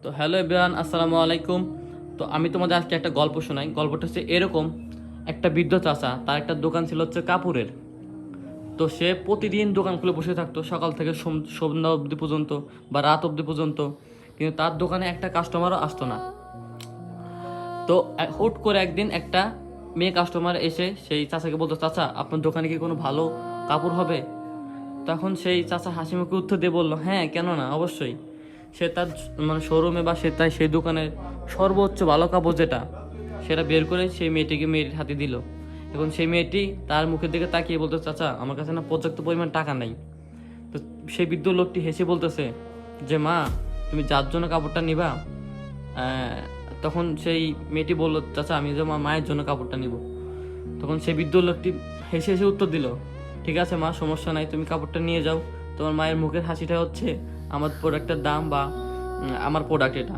তো hello everyone, আসসালামু আলাইকুম। তো আমি তোমাদের আজকে একটা গল্প শোনাই। গল্পটা হচ্ছে এরকম: একটা বৃদ্ধ চাচা, তার একটা দোকান ছিল হচ্ছে কাপড়ের। তো সে প্রতিদিন দোকান খুলে বসে থাকতো, সকাল থেকে সন্ধ্যা অবধি পর্যন্ত বা রাত অবধি পর্যন্ত, কিন্তু তার দোকানে একটা কাস্টমারও আসতো না। তো হুট করে একদিন একটা মেয়ে কাস্টমার এসে সেই চাচাকে বলতো, চাচা আপনার দোকানে কি কোনো ভালো কাপড় হবে? তখন সেই চাচা হাসি মুখে উত্তর দিয়ে বললো, হ্যাঁ কেন না, অবশ্যই। সে তার শোরুমে বা সেই দোকানের সর্বোচ্চ ভালো কাপড় যেটা, সেটা বের করে সেই মেয়েটির হাতে দিল। এখন সেই মেয়েটি তার মুখের দিকে তাকিয়ে বলতো, চাচা আমার কাছে না পর্যাপ্ত পরিমাণ টাকা নেই। তো সেই বৃদ্ধ লোকটি হেসে বলতেছে যে, মা তুমি যার জন্য কাপড়টা নিবা, তখন সেই মেয়েটি বলল, চাচা আমি যে মায়ের জন্য কাপড়টা নিব। তখন সেই বৃদ্ধ লোকটি হেসে হেসে উত্তর দিল, ঠিক আছে মা, সমস্যা নাই, তুমি কাপড়টা নিয়ে যাও। তোমার মায়ের মুখের হাসিটা হচ্ছে আমার প্রোডাক্টের দাম বা আমার প্রোডাক্ট এটা।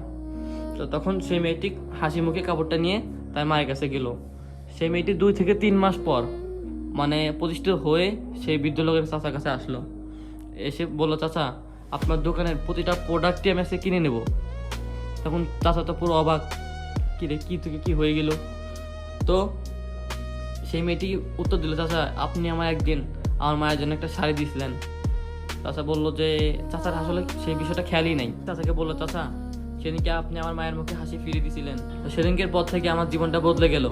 তো তখন সেই মেয়েটি হাসি মুখে কাপড়টা নিয়ে তার মায়ের কাছে গেল। সেই মেয়েটি 2 থেকে 3 মাস পর প্রতিষ্ঠিত হয়ে সেই বৃদ্ধ লোকের চাচার কাছে আসলো। এসে বললো, চাচা আপনার দোকানের প্রতিটা প্রোডাক্টই আমি আজকে কিনে নেব। তখন চাচা তো পুরো অবাক, কী রে, কী থেকে কী হয়ে গেল? তো সেই মেয়েটি উত্তর দিল, চাচা আপনি আমার একদিন আমার মায়ের জন্য একটা শাড়ি দিয়েছিলেন। চাচা বললো যে, চাচার আসলে সেই বিষয়টা খেয়ালই নেই। চাচাকে বললো, চাচা সেদিনকে আপনি আমার মায়ের মুখে হাসি ফিরিয়ে দিয়েছিলেন, তো সেদিনকের পর থেকে আমার জীবনটা বদলে গেল।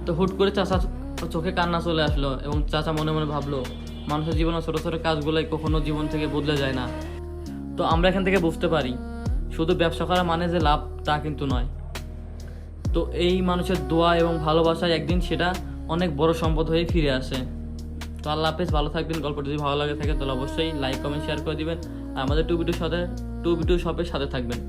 তো হুট করে চাচা চোখে কান্না চলে আসলো এবং চাচা মনে মনে ভাবলো, মানুষের জীবনে ছোটো ছোটো কাজগুলোই কখনো জীবন থেকে বদলে যায় না। তো আমরা এখান থেকে বুঝতে পারি, শুধু ব্যবসা করা মানে যে লাভ তা কিন্তু নয়। তো এই মানুষের দোয়া এবং ভালোবাসায় একদিন সেটা অনেক বড় সম্পদ হয়ে ফিরে আসে। তো আল্লাহ হাফেজ, ভালো থাকবেন। গল্পটা যদি ভালো লাগে থাকে তাহলে অবশ্যই লাইক কমেন্ট শেয়ার করে দিবেন। আর আমাদের টু বিটু শপের সাথে থাকবেন।